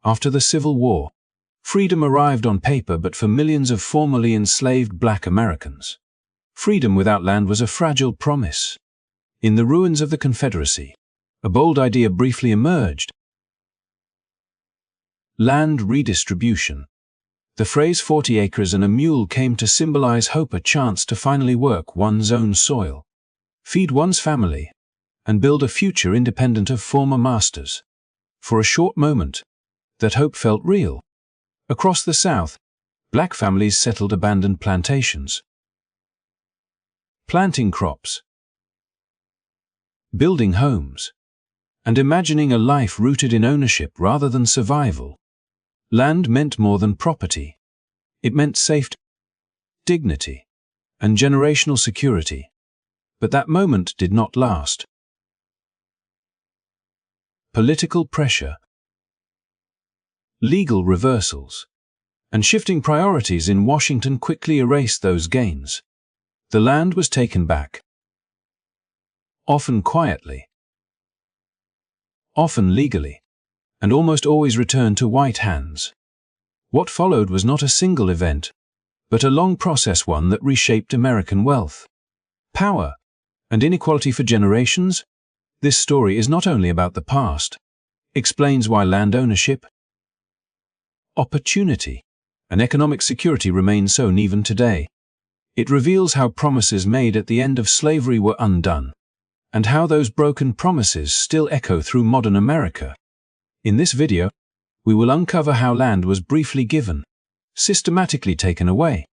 After the Civil War, freedom arrived on paper, but for millions of formerly enslaved Black Americans, freedom without land was a fragile promise. In the ruins of the Confederacy, a bold idea briefly emerged: land redistribution. The phrase 40 acres and a mule came to symbolize hope, a chance to finally work one's own soil, feed one's family, and build a future independent of former masters. For a short moment, that hope felt real. Across the South, Black families settled abandoned plantations, planting crops, building homes, and imagining a life rooted in ownership rather than survival. Land meant more than property. It meant safety, dignity, and generational security. But that moment did not last. Political pressure, legal reversals, and shifting priorities in Washington quickly erased those gains. The land was taken back, often quietly, often legally, and almost always returned to white hands. What followed was not a single event, but a long process, one that reshaped American wealth, power, and inequality for generations. This story is not only about the past, it explains why land ownership, opportunity, and economic security remain so uneven today. It reveals how promises made at the end of slavery were undone, and how those broken promises still echo through modern America. In this video, we will uncover how land was briefly given, systematically taken away,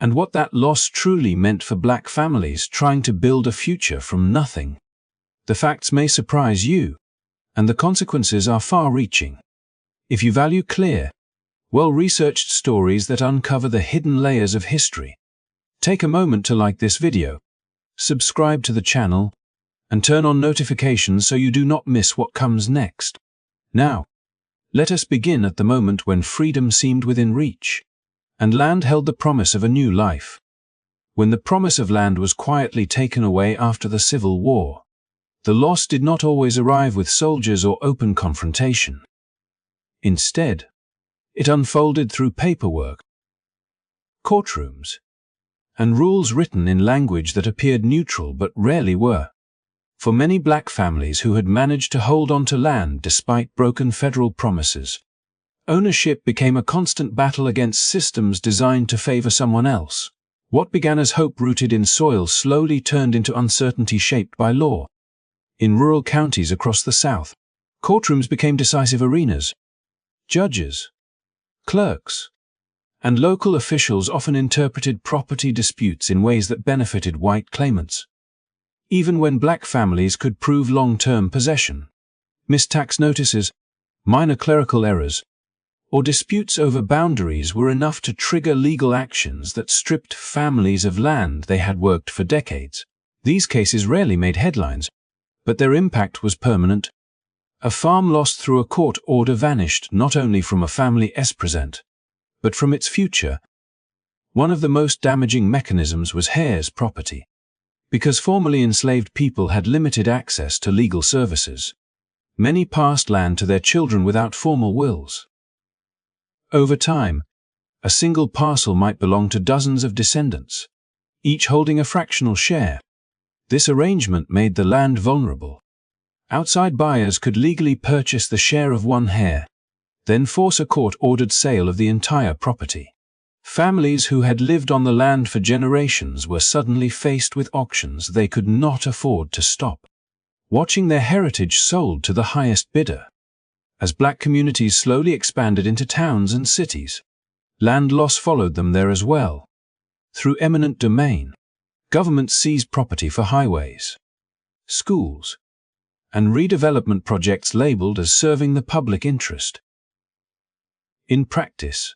and what that loss truly meant for Black families trying to build a future from nothing. The facts may surprise you, and the consequences are far-reaching. If you value clear, well-researched stories that uncover the hidden layers of history, take a moment to like this video, subscribe to the channel, and turn on notifications so you do not miss what comes next. Now, let us begin at the moment when freedom seemed within reach, and land held the promise of a new life. When the promise of land was quietly taken away after the Civil War, the loss did not always arrive with soldiers or open confrontation. Instead, it unfolded through paperwork, courtrooms, and rules written in language that appeared neutral but rarely were. For many Black families who had managed to hold on to land despite broken federal promises, ownership became a constant battle against systems designed to favor someone else. What began as hope rooted in soil slowly turned into uncertainty shaped by law. In rural counties across the South, courtrooms became decisive arenas. Judges, clerks, and local officials often interpreted property disputes in ways that benefited white claimants, even when Black families could prove long-term possession. Missed tax notices, minor clerical errors, or disputes over boundaries were enough to trigger legal actions that stripped families of land they had worked for decades. These cases rarely made headlines, but their impact was permanent. A farm lost through a court order vanished not only from a family's present, but from its future. One of the most damaging mechanisms was heirs' property. Because formerly enslaved people had limited access to legal services, many passed land to their children without formal wills. Over time, a single parcel might belong to dozens of descendants, each holding a fractional share. This arrangement made the land vulnerable. Outside buyers could legally purchase the share of one heir, then force a court-ordered sale of the entire property. Families who had lived on the land for generations were suddenly faced with auctions they could not afford to stop, watching their heritage sold to the highest bidder. As Black communities slowly expanded into towns and cities, land loss followed them there as well. Through eminent domain, governments seized property for highways, schools, and redevelopment projects labeled as serving the public interest. In practice,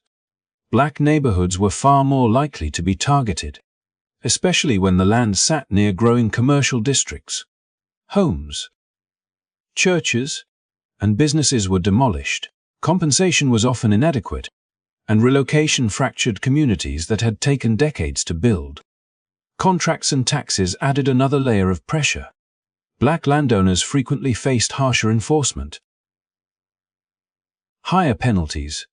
Black neighborhoods were far more likely to be targeted, especially when the land sat near growing commercial districts. Homes, churches, and businesses were demolished. Compensation was often inadequate, and relocation fractured communities that had taken decades to build. Contracts and taxes added another layer of pressure. Black landowners frequently faced harsher enforcement, higher penalties,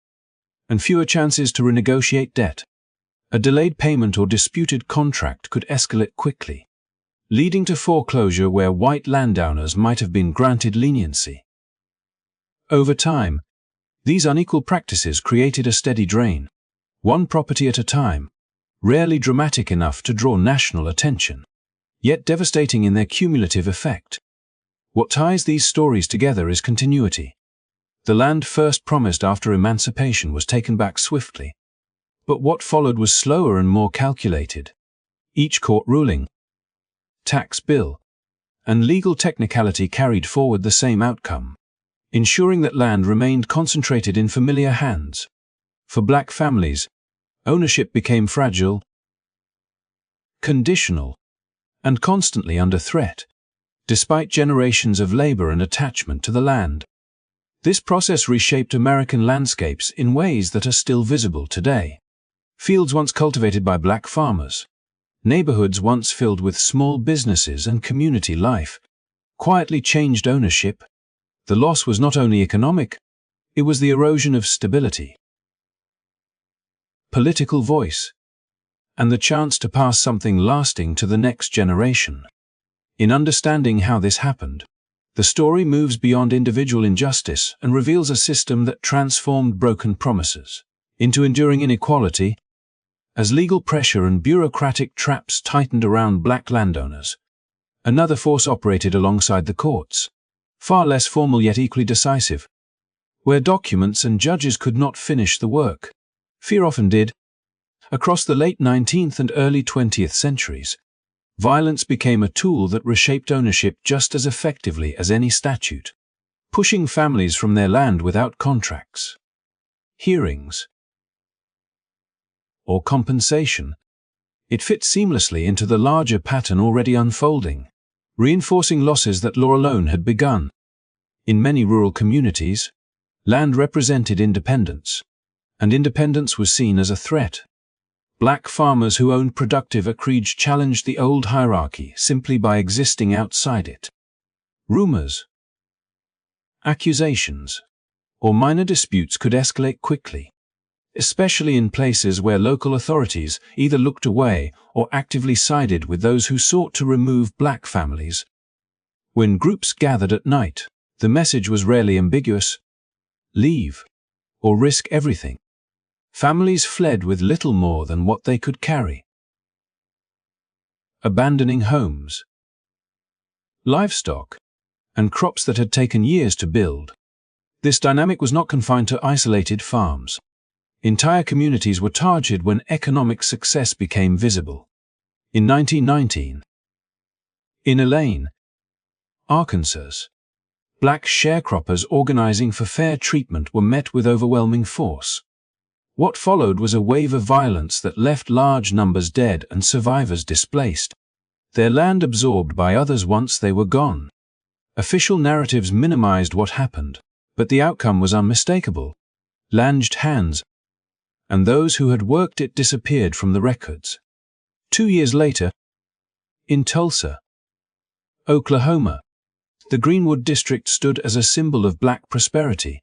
and fewer chances to renegotiate debt. A delayed payment or disputed contract could escalate quickly, leading to foreclosure where white landowners might have been granted leniency. Over time, these unequal practices created a steady drain, one property at a time, rarely dramatic enough to draw national attention, yet devastating in their cumulative effect. What ties these stories together is continuity. The land first promised after emancipation was taken back swiftly, but what followed was slower and more calculated. Each court ruling, tax bill, and legal technicality carried forward the same outcome, ensuring that land remained concentrated in familiar hands. For black families, ownership became fragile, conditional, and constantly under threat, despite generations of labor and attachment to the land. This process reshaped American landscapes in ways that are still visible today. Fields once cultivated by black farmers, neighborhoods once filled with small businesses and community life, quietly changed ownership. The loss was not only economic, it was the erosion of stability, political voice, and the chance to pass something lasting to the next generation. In understanding how this happened, the story moves beyond individual injustice and reveals a system that transformed broken promises into enduring inequality. As legal pressure and bureaucratic traps tightened around black landowners, another force operated alongside the courts, far less formal yet equally decisive. Where documents and judges could not finish the work, fear often did. Across the late 19th and early 20th centuries, violence became a tool that reshaped ownership just as effectively as any statute, pushing families from their land without contracts, hearings, or compensation. It fit seamlessly into the larger pattern already unfolding, reinforcing losses that law alone had begun. In many rural communities, land represented independence, and independence was seen as a threat. Black farmers who owned productive acreage challenged the old hierarchy simply by existing outside it. Rumors, accusations, or minor disputes could escalate quickly, especially in places where local authorities either looked away or actively sided with those who sought to remove black families. When groups gathered at night, the message was rarely ambiguous: leave, or risk everything. Families fled with little more than what they could carry. Abandoning homes, livestock, and crops that had taken years to build. This dynamic was not confined to isolated farms. Entire communities were targeted when economic success became visible. In 1919, in Elaine, Arkansas, black sharecroppers organizing for fair treatment were met with overwhelming force. What followed was a wave of violence that left large numbers dead and survivors displaced, their land absorbed by others once they were gone. Official narratives minimized what happened, but the outcome was unmistakable. Land changed hands, and those who had worked it disappeared from the records. 2 years later, in Tulsa, Oklahoma, the Greenwood District stood as a symbol of black prosperity.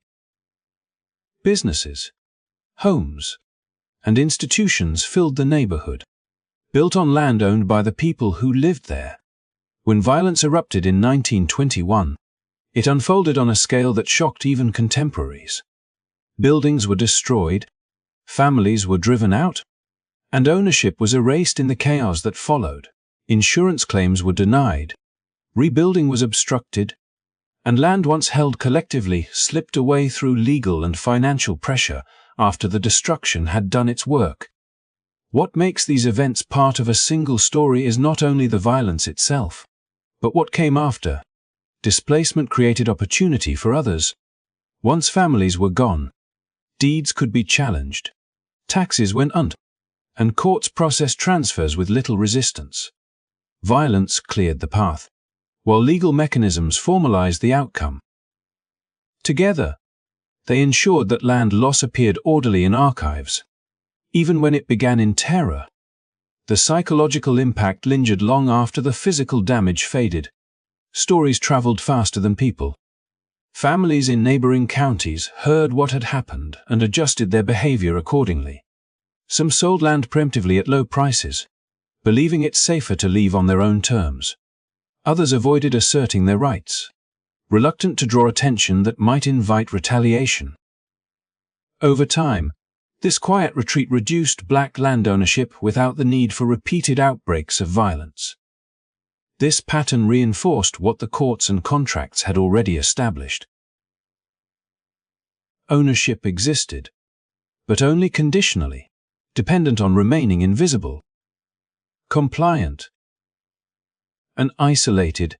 Businesses, homes, and institutions filled the neighborhood, built on land owned by the people who lived there. When violence erupted in 1921, it unfolded on a scale that shocked even contemporaries. Buildings were destroyed, families were driven out, and ownership was erased in the chaos that followed. Insurance claims were denied, rebuilding was obstructed, and land once held collectively slipped away through legal and financial pressure after the destruction had done its work. What makes these events part of a single story is not only the violence itself, but what came after. Displacement created opportunity for others. Once families were gone, deeds could be challenged, taxes went unabated, and courts processed transfers with little resistance. Violence cleared the path, while legal mechanisms formalized the outcome. Together, they ensured that land loss appeared orderly in archives, even when it began in terror. The psychological impact lingered long after the physical damage faded. Stories traveled faster than people. Families in neighboring counties heard what had happened and adjusted their behavior accordingly. Some sold land preemptively at low prices, believing it safer to leave on their own terms. Others avoided asserting their rights, reluctant to draw attention that might invite retaliation. Over time, this quiet retreat reduced black land ownership without the need for repeated outbreaks of violence. This pattern reinforced what the courts and contracts had already established. Ownership existed, but only conditionally, dependent on remaining invisible, compliant, and isolated.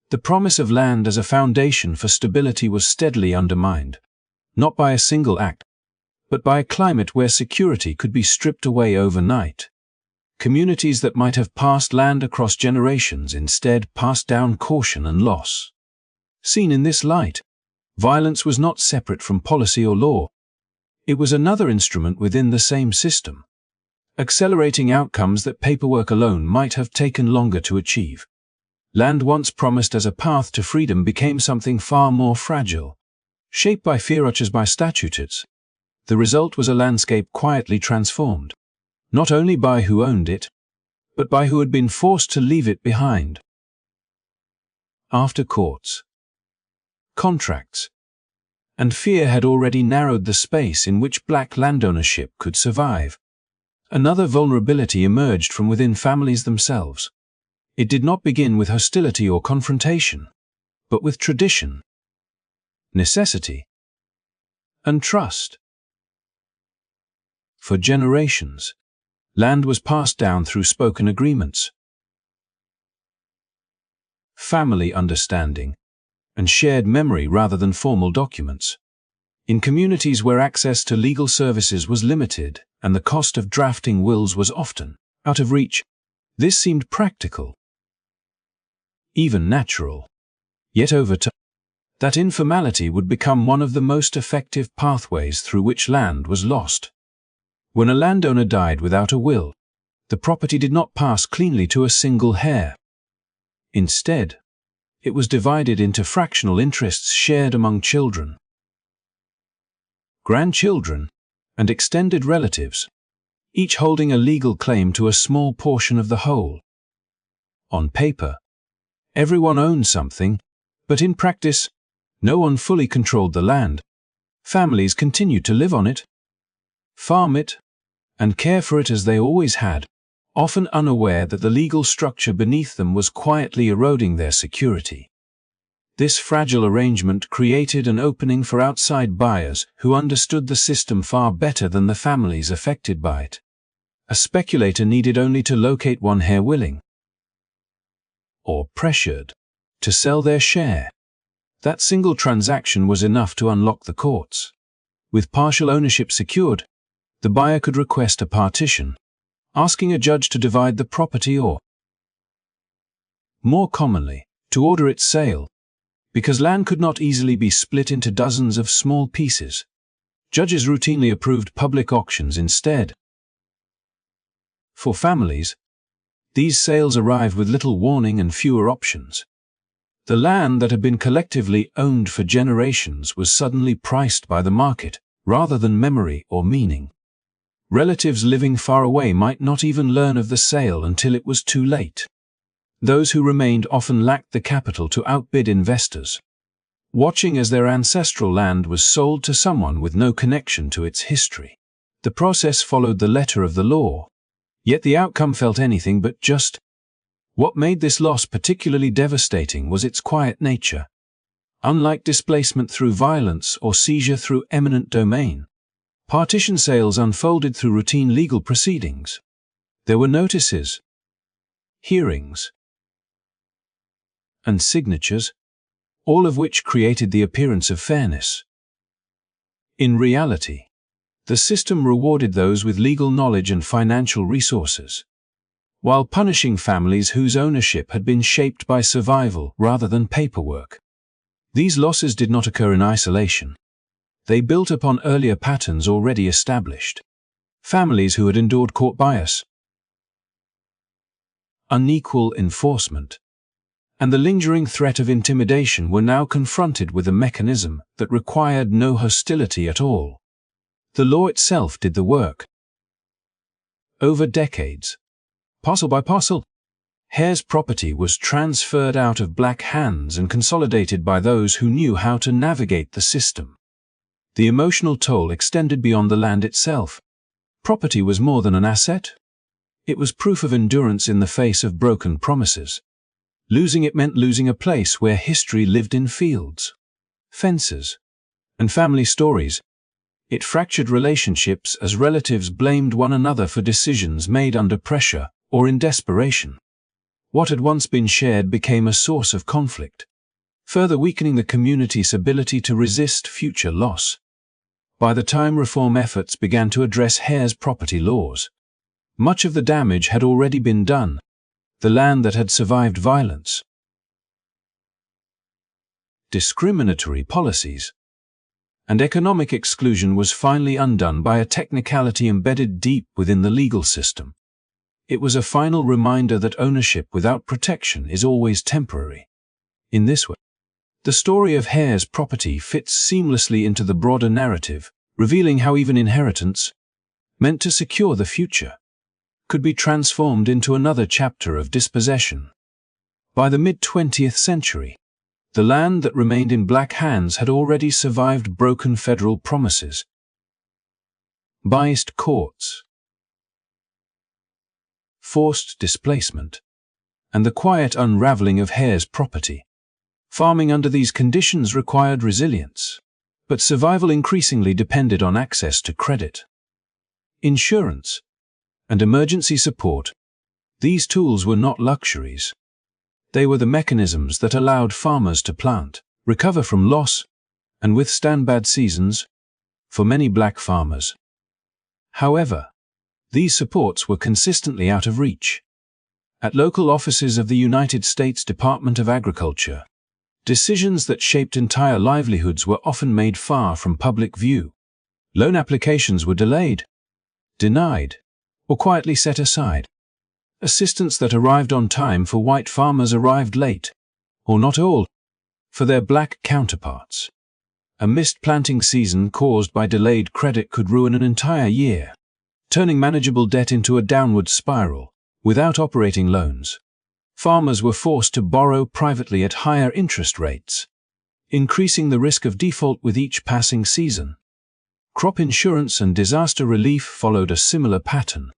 The promise of land as a foundation for stability was steadily undermined, not by a single act, but by a climate where security could be stripped away overnight. Communities that might have passed land across generations instead passed down caution and loss. Seen in this light, violence was not separate from policy or law. It was another instrument within the same system, accelerating outcomes that paperwork alone might have taken longer to achieve. Land once promised as a path to freedom became something far more fragile, shaped by fear as by statutes. The result was a landscape quietly transformed, not only by who owned it, but by who had been forced to leave it behind. After courts, contracts, and fear had already narrowed the space in which black landownership could survive, another vulnerability emerged from within families themselves. It did not begin with hostility or confrontation, but with tradition, necessity, and trust. For generations, land was passed down through spoken agreements, family understanding, and shared memory rather than formal documents. In communities where access to legal services was limited and the cost of drafting wills was often out of reach, this seemed practical, even natural. Yet over time, that informality would become one of the most effective pathways through which land was lost. When a landowner died without a will, the property did not pass cleanly to a single heir. Instead, it was divided into fractional interests shared among children, grandchildren, and extended relatives, each holding a legal claim to a small portion of the whole. On paper, everyone owned something, but in practice, no one fully controlled the land. Families continued to live on it, farm it, and care for it as they always had, often unaware that the legal structure beneath them was quietly eroding their security. This fragile arrangement created an opening for outside buyers who understood the system far better than the families affected by it. A speculator needed only to locate one heir willing, or pressured, to sell their share. That single transaction was enough to unlock the courts. With partial ownership secured, the buyer could request a partition, asking a judge to divide the property or, more commonly, to order its sale. Because land could not easily be split into dozens of small pieces, judges routinely approved public auctions instead. For families, these sales arrived with little warning and fewer options. The land that had been collectively owned for generations was suddenly priced by the market, rather than memory or meaning. Relatives living far away might not even learn of the sale until it was too late. Those who remained often lacked the capital to outbid investors, watching as their ancestral land was sold to someone with no connection to its history. The process followed the letter of the law, yet the outcome felt anything but just. What made this loss particularly devastating was its quiet nature. Unlike displacement through violence or seizure through eminent domain, partition sales unfolded through routine legal proceedings. There were notices, hearings, and signatures, all of which created the appearance of fairness. In reality, the system rewarded those with legal knowledge and financial resources, while punishing families whose ownership had been shaped by survival rather than paperwork. These losses did not occur in isolation. They built upon earlier patterns already established. Families who had endured court bias, unequal enforcement, and the lingering threat of intimidation were now confronted with a mechanism that required no hostility at all. The law itself did the work. Over decades, parcel by parcel, heirs' property was transferred out of black hands and consolidated by those who knew how to navigate the system. The emotional toll extended beyond the land itself. Property was more than an asset. It was proof of endurance in the face of broken promises. Losing it meant losing a place where history lived in fields, fences, and family stories. It fractured relationships as relatives blamed one another for decisions made under pressure or in desperation. What had once been shared became a source of conflict, further weakening the community's ability to resist future loss. By the time reform efforts began to address heirs' property laws, much of the damage had already been done. The land that had survived violence, discriminatory policies, and economic exclusion was finally undone by a technicality embedded deep within the legal system. It was a final reminder that ownership without protection is always temporary. In this way, the story of heirs' property fits seamlessly into the broader narrative, revealing how even inheritance, meant to secure the future, could be transformed into another chapter of dispossession. By the mid-20th century, the land that remained in black hands had already survived broken federal promises, biased courts, forced displacement, and the quiet unraveling of heirs' property. Farming under these conditions required resilience, but survival increasingly depended on access to credit, insurance, and emergency support. These tools were not luxuries. They were the mechanisms that allowed farmers to plant, recover from loss, and withstand bad seasons for many black farmers. However, these supports were consistently out of reach. At local offices of the United States Department of Agriculture, decisions that shaped entire livelihoods were often made far from public view. Loan applications were delayed, denied, or quietly set aside. Assistance that arrived on time for white farmers arrived late, or not all, for their black counterparts. A missed planting season caused by delayed credit could ruin an entire year, turning manageable debt into a downward spiral. Without operating loans, farmers were forced to borrow privately at higher interest rates, increasing the risk of default with each passing season. Crop insurance and disaster relief followed a similar pattern.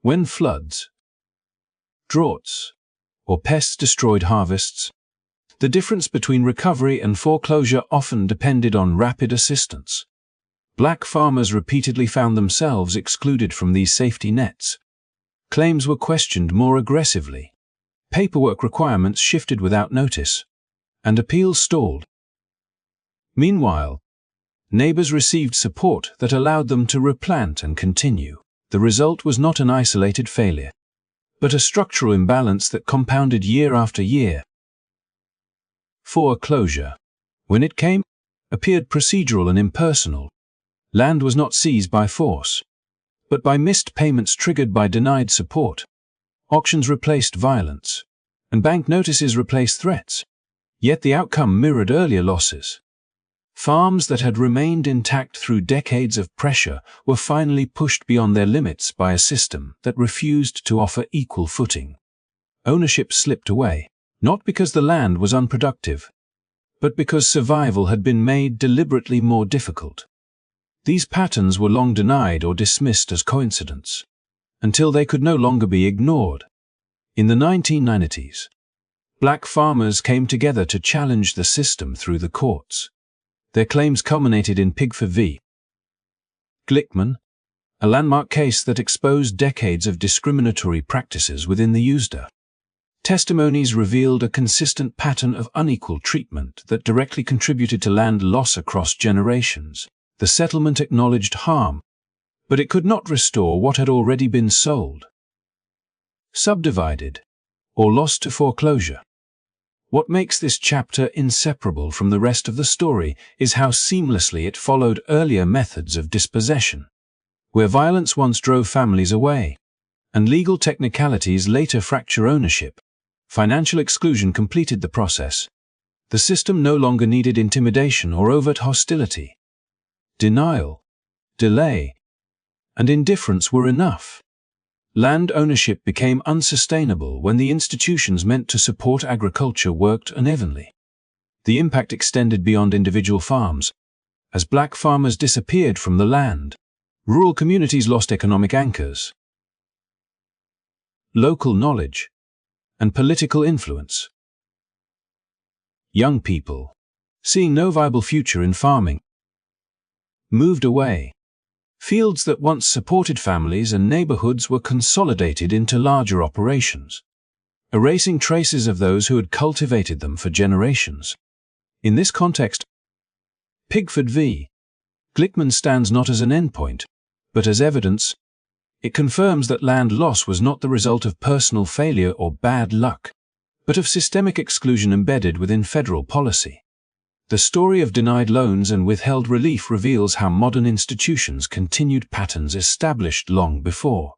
When floods, droughts, or pests destroyed harvests, the difference between recovery and foreclosure often depended on rapid assistance. Black farmers repeatedly found themselves excluded from these safety nets. Claims were questioned more aggressively. Paperwork requirements shifted without notice, and appeals stalled. Meanwhile, neighbors received support that allowed them to replant and continue. The result was not an isolated failure, but a structural imbalance that compounded year after year. Foreclosure, when it came, appeared procedural and impersonal. Land was not seized by force, but by missed payments triggered by denied support. Auctions replaced violence, and bank notices replaced threats. Yet the outcome mirrored earlier losses. Farms that had remained intact through decades of pressure were finally pushed beyond their limits by a system that refused to offer equal footing. Ownership slipped away, not because the land was unproductive, but because survival had been made deliberately more difficult. These patterns were long denied or dismissed as coincidence, until they could no longer be ignored. In the 1990s, black farmers came together to challenge the system through the courts. Their claims culminated in Pigford v. Glickman, a landmark case that exposed decades of discriminatory practices within the USDA. Testimonies revealed a consistent pattern of unequal treatment that directly contributed to land loss across generations. The settlement acknowledged harm, but it could not restore what had already been sold, subdivided, or lost to foreclosure. What makes this chapter inseparable from the rest of the story is how seamlessly it followed earlier methods of dispossession, where violence once drove families away, and legal technicalities later fracture ownership. Financial exclusion completed the process. The system no longer needed intimidation or overt hostility. Denial, delay, and indifference were enough. Land ownership became unsustainable when the institutions meant to support agriculture worked unevenly. The impact extended beyond individual farms. As black farmers disappeared from the land, rural communities lost economic anchors, local knowledge, and political influence. Young people, seeing no viable future in farming, moved away. Fields that once supported families and neighborhoods were consolidated into larger operations, erasing traces of those who had cultivated them for generations. In this context, Pigford v. Glickman stands not as an endpoint, but as evidence. It confirms that land loss was not the result of personal failure or bad luck, but of systemic exclusion embedded within federal policy. The story of denied loans and withheld relief reveals how modern institutions continued patterns established long before,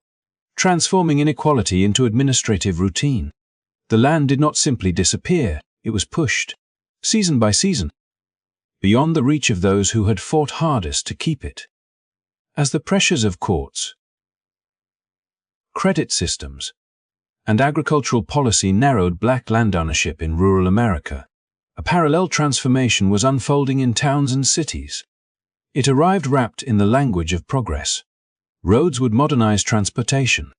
transforming inequality into administrative routine. The land did not simply disappear, it was pushed, season by season, beyond the reach of those who had fought hardest to keep it. As the pressures of courts, credit systems, and agricultural policy narrowed black landownership in rural America, a parallel transformation was unfolding in towns and cities. It arrived wrapped in the language of progress. Roads would modernize transportation,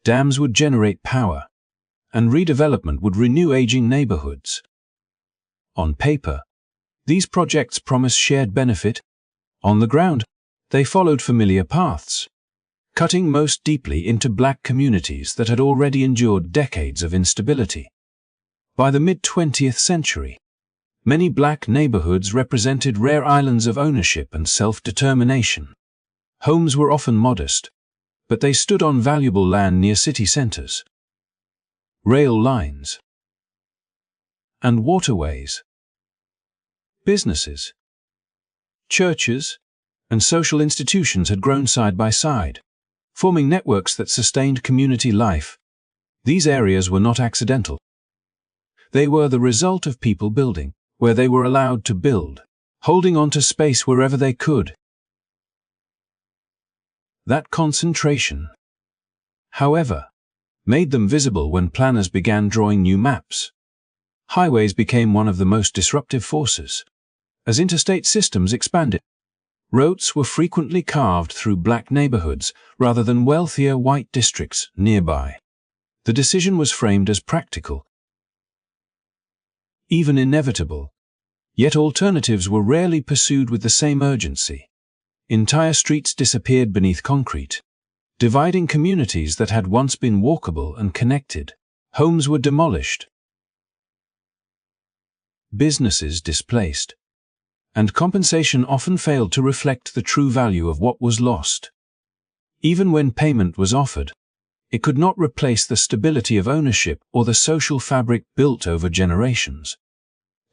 dams would generate power, and redevelopment would renew aging neighborhoods. On paper, these projects promised shared benefit. On the ground, they followed familiar paths, cutting most deeply into black communities that had already endured decades of instability. By the mid-20th century, many black neighborhoods represented rare islands of ownership and self-determination. Homes were often modest, but they stood on valuable land near city centers, rail lines, and waterways. Businesses, churches, and social institutions had grown side by side, forming networks that sustained community life. These areas were not accidental. They were the result of people building where they were allowed to build, holding on to space wherever they could. That concentration, however, made them visible when planners began drawing new maps. Highways became one of the most disruptive forces. As interstate systems expanded, roads were frequently carved through black neighborhoods rather than wealthier white districts nearby. The decision was framed as practical, even inevitable, yet alternatives were rarely pursued with the same urgency. Entire streets disappeared beneath concrete, dividing communities that had once been walkable and connected. Homes were demolished, businesses displaced, and compensation often failed to reflect the true value of what was lost. Even when payment was offered, it could not replace the stability of ownership or the social fabric built over generations.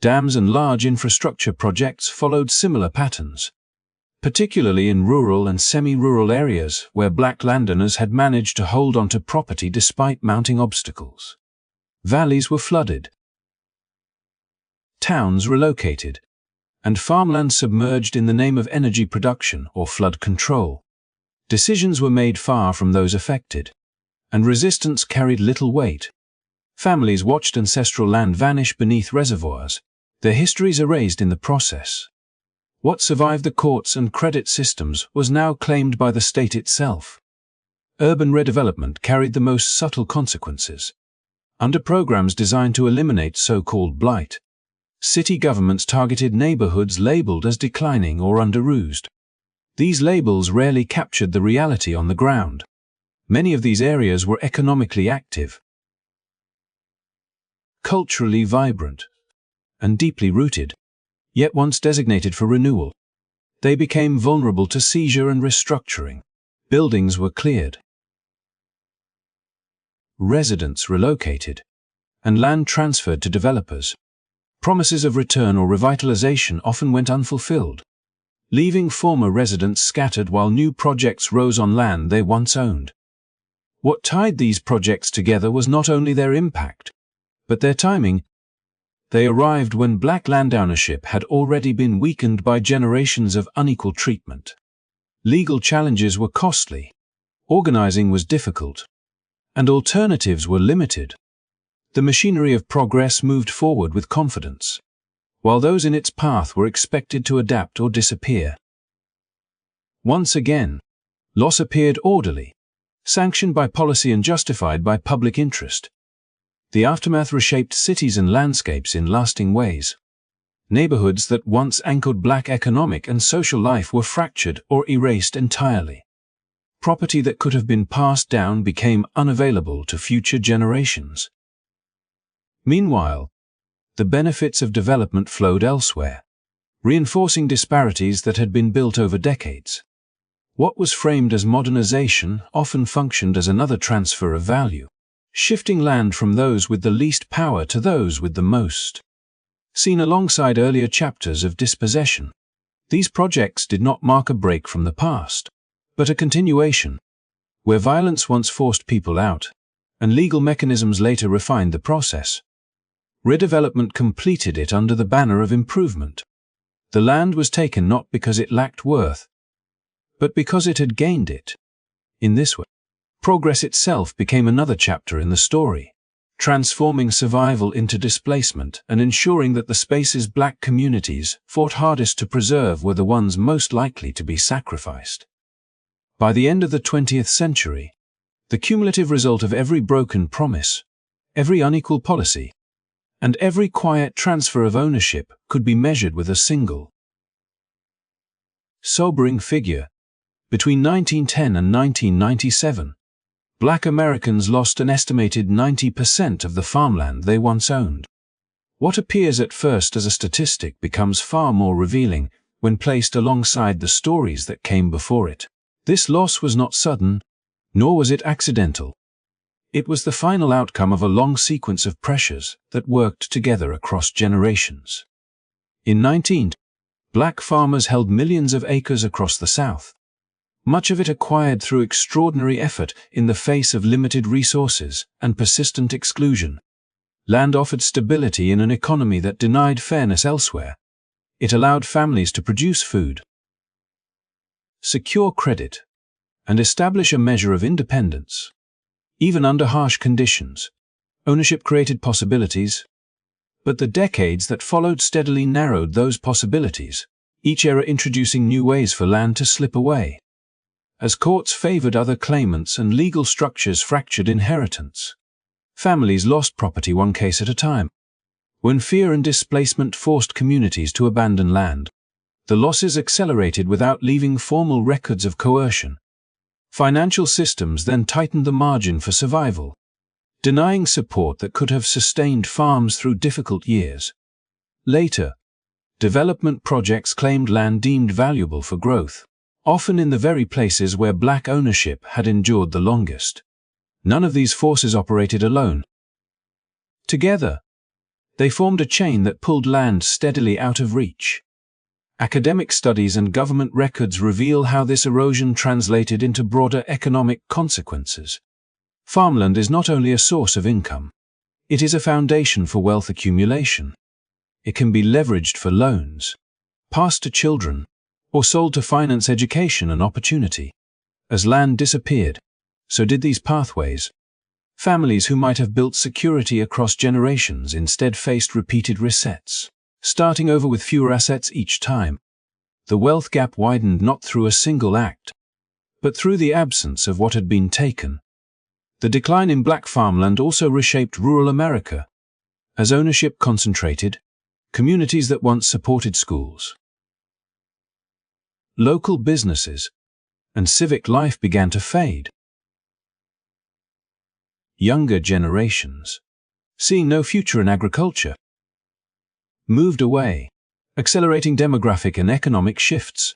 Dams and large infrastructure projects followed similar patterns, particularly in rural and semi-rural areas where black landowners had managed to hold onto property despite mounting obstacles. Valleys were flooded, towns relocated, and farmland submerged in the name of energy production or flood control. Decisions were made far from those affected, and resistance carried little weight. Families watched ancestral land vanish beneath reservoirs, their histories erased in the process. What survived the courts and credit systems was now claimed by the state itself. Urban redevelopment carried the most subtle consequences. Under programs designed to eliminate so-called blight, city governments targeted neighborhoods labeled as declining or under-used. These labels rarely captured the reality on the ground. Many of these areas were economically active, culturally vibrant, and deeply rooted, yet once designated for renewal. They became vulnerable to seizure and restructuring. Buildings were cleared, residents relocated, and land transferred to developers. Promises of return or revitalization often went unfulfilled, leaving former residents scattered while new projects rose on land they once owned. What tied these projects together was not only their impact, But their timing, they arrived when black land ownership had already been weakened by generations of unequal treatment. Legal challenges were costly, organizing was difficult, and alternatives were limited. The machinery of progress moved forward with confidence, while those in its path were expected to adapt or disappear. Once again, loss appeared orderly, sanctioned by policy and justified by public interest. The aftermath reshaped cities and landscapes in lasting ways. Neighborhoods that once anchored black economic and social life were fractured or erased entirely. Property that could have been passed down became unavailable to future generations. Meanwhile, the benefits of development flowed elsewhere, reinforcing disparities that had been built over decades. What was framed as modernization often functioned as another transfer of value, shifting land from those with the least power to those with the most. Seen alongside earlier chapters of dispossession, these projects did not mark a break from the past, but a continuation, where violence once forced people out, and legal mechanisms later refined the process. Redevelopment completed it under the banner of improvement. The land was taken not because it lacked worth, but because it had gained it. In this way, progress itself became another chapter in the story, transforming survival into displacement and ensuring that the spaces black communities fought hardest to preserve were the ones most likely to be sacrificed. By the end of the 20th century, the cumulative result of every broken promise, every unequal policy, and every quiet transfer of ownership could be measured with a single, sobering figure. Between 1910 and 1997, black Americans lost an estimated 90% of the farmland they once owned. What appears at first as a statistic becomes far more revealing when placed alongside the stories that came before it. This loss was not sudden, nor was it accidental. It was the final outcome of a long sequence of pressures that worked together across generations. In 1910, black farmers held millions of acres across the South, much of it acquired through extraordinary effort in the face of limited resources and persistent exclusion. Land offered stability in an economy that denied fairness elsewhere. It allowed families to produce food, secure credit, and establish a measure of independence. Even under harsh conditions, ownership created possibilities, but the decades that followed steadily narrowed those possibilities, each era introducing new ways for land to slip away. As courts favored other claimants and legal structures fractured inheritance, families lost property one case at a time. When fear and displacement forced communities to abandon land, the losses accelerated without leaving formal records of coercion. Financial systems then tightened the margin for survival, denying support that could have sustained farms through difficult years. Later, development projects claimed land deemed valuable for growth, often in the very places where black ownership had endured the longest. None of these forces operated alone. Together, they formed a chain that pulled land steadily out of reach. Academic studies and government records reveal how this erosion translated into broader economic consequences. Farmland is not only a source of income, it is a foundation for wealth accumulation. It can be leveraged for loans, passed to children, or sold to finance education and opportunity. As land disappeared, so did these pathways. Families who might have built security across generations instead faced repeated resets, starting over with fewer assets each time. The wealth gap widened not through a single act, but through the absence of what had been taken. The decline in black farmland also reshaped rural America. As ownership concentrated, communities that once supported schools, local businesses, and civic life began to fade. Younger generations, seeing no future in agriculture, moved away, accelerating demographic and economic shifts.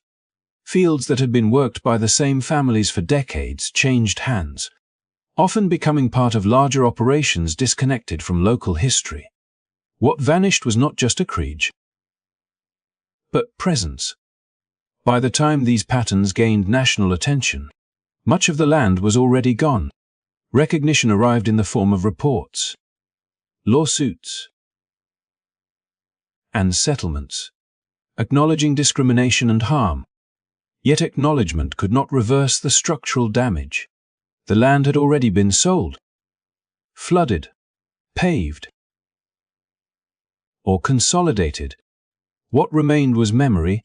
Fields that had been worked by the same families for decades changed hands, often becoming part of larger operations disconnected from local history. What vanished was not just acreage, but presence. By the time these patterns gained national attention, much of the land was already gone. Recognition arrived in the form of reports, lawsuits, and settlements, acknowledging discrimination and harm. Yet acknowledgement could not reverse the structural damage. The land had already been sold, flooded, paved, or consolidated. What remained was memory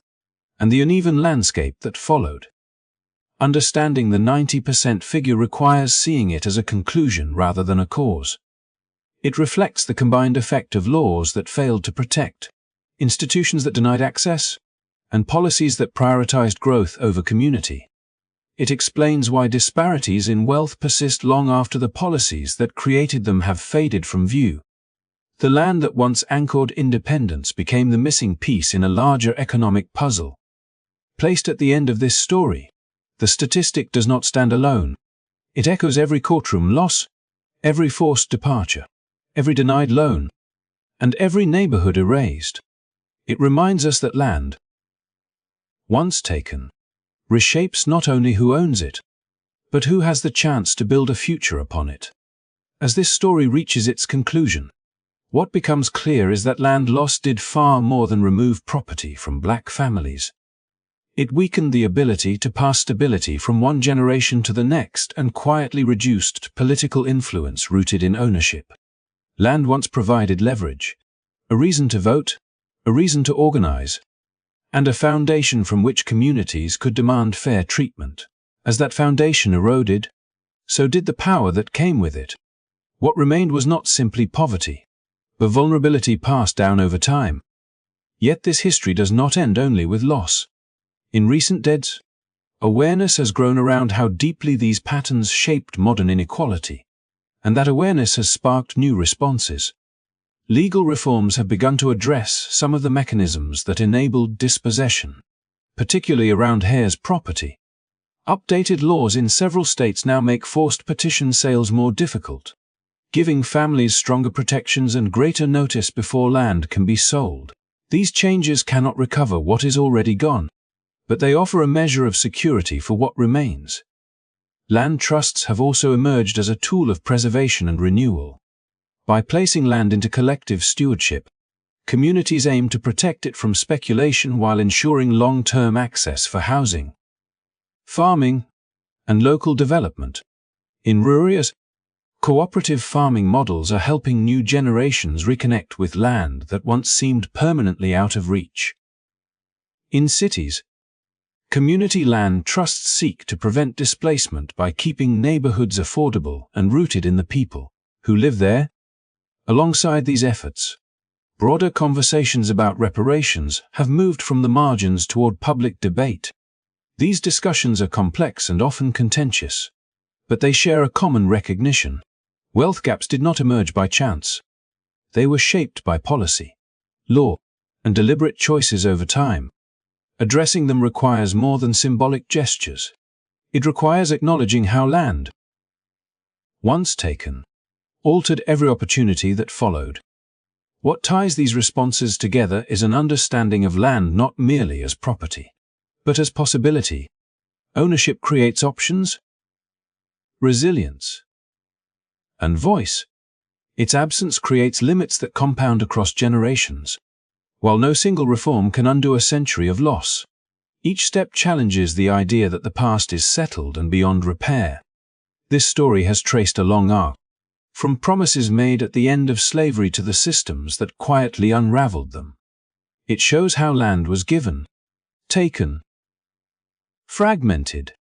and the uneven landscape that followed. Understanding the 90% figure requires seeing it as a conclusion rather than a cause. It reflects the combined effect of laws that failed to protect, institutions that denied access, and policies that prioritized growth over community. It explains why disparities in wealth persist long after the policies that created them have faded from view. The land that once anchored independence became the missing piece in a larger economic puzzle. Placed at the end of this story, the statistic does not stand alone. It echoes every courtroom loss, every forced departure, every denied loan, and every neighborhood erased. It reminds us that land, once taken, reshapes not only who owns it, but who has the chance to build a future upon it. As this story reaches its conclusion, what becomes clear is that land loss did far more than remove property from black families. It weakened the ability to pass stability from one generation to the next and quietly reduced political influence rooted in ownership. Land once provided leverage, a reason to vote, a reason to organize, and a foundation from which communities could demand fair treatment. As that foundation eroded, so did the power that came with it. What remained was not simply poverty, but vulnerability passed down over time. Yet this history does not end only with loss. In recent decades, awareness has grown around how deeply these patterns shaped modern inequality, and that awareness has sparked new responses. Legal reforms have begun to address some of the mechanisms that enabled dispossession, particularly around heirs' property. Updated laws in several states now make forced petition sales more difficult, giving families stronger protections and greater notice before land can be sold. These changes cannot recover what is already gone, but they offer a measure of security for what remains. Land trusts have also emerged as a tool of preservation and renewal. By placing land into collective stewardship, communities aim to protect it from speculation while ensuring long-term access for housing, farming, and local development. In rural areas, cooperative farming models are helping new generations reconnect with land that once seemed permanently out of reach. In cities, community land trusts seek to prevent displacement by keeping neighborhoods affordable and rooted in the people who live there. Alongside these efforts, broader conversations about reparations have moved from the margins toward public debate. These discussions are complex and often contentious, but they share a common recognition. Wealth gaps did not emerge by chance. They were shaped by policy, law, and deliberate choices over time. Addressing them requires more than symbolic gestures. It requires acknowledging how land, once taken, altered every opportunity that followed. What ties these responses together is an understanding of land not merely as property, but as possibility. Ownership creates options, resilience, and voice. Its absence creates limits that compound across generations. While no single reform can undo a century of loss, each step challenges the idea that the past is settled and beyond repair. This story has traced a long arc, from promises made at the end of slavery to the systems that quietly unraveled them. It shows how land was given, taken, fragmented,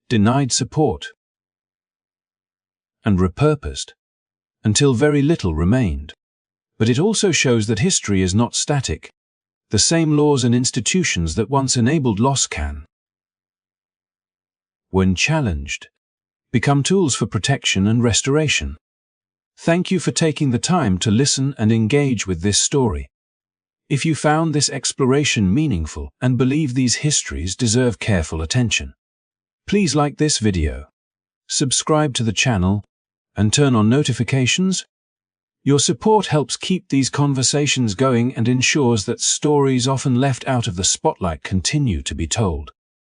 denied support, and repurposed, until very little remained. But it also shows that history is not static. The same laws and institutions that once enabled loss can, when challenged, become tools for protection and restoration. Thank you for taking the time to listen and engage with this story. If you found this exploration meaningful and believe these histories deserve careful attention, please like this video, subscribe to the channel, and turn on notifications. Your support helps keep these conversations going and ensures that stories often left out of the spotlight continue to be told.